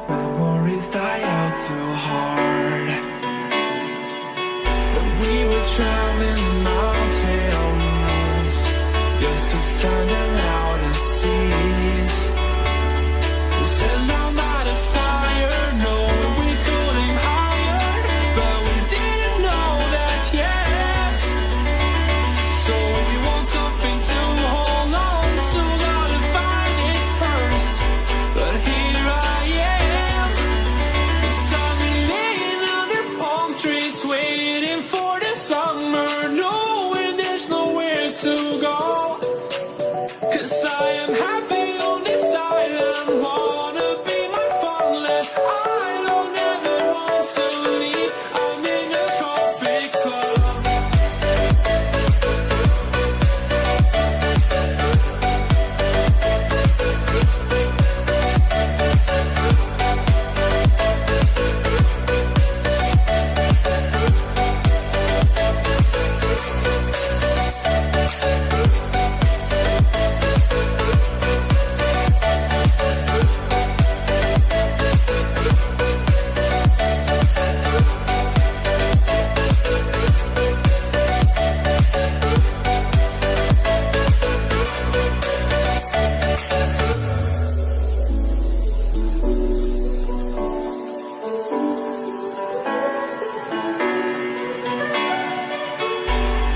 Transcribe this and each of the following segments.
Memories die out too hard. When we were traveling mountains just to find the loudest seas. We set down by the fire, knowing we could aim higher, but we didn't know that yet. So if you want something to hold on to, gotta find it first. But here I am, 'cause I've been laying under palm trees, waiting for the summer, knowing there's nowhere to go. 'Cause I am happy on this island, wanna be my farmland. I don't ever want to leave, I'm in a tropic club.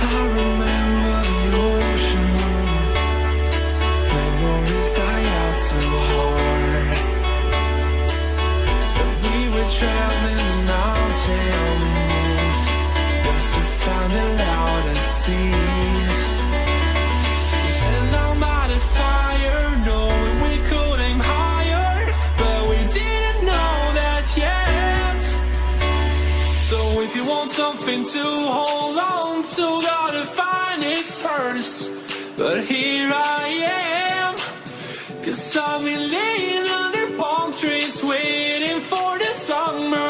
I remember the ocean. Memories die out too hard. But we were traveling mountains just to find the loudest seas. We sat down by the fire, knowing we could aim higher, but we didn't know that yet. So if you want something to hold on to, gotta find it first. But here I am, 'cause I've been laying under palm trees, waiting for the summer.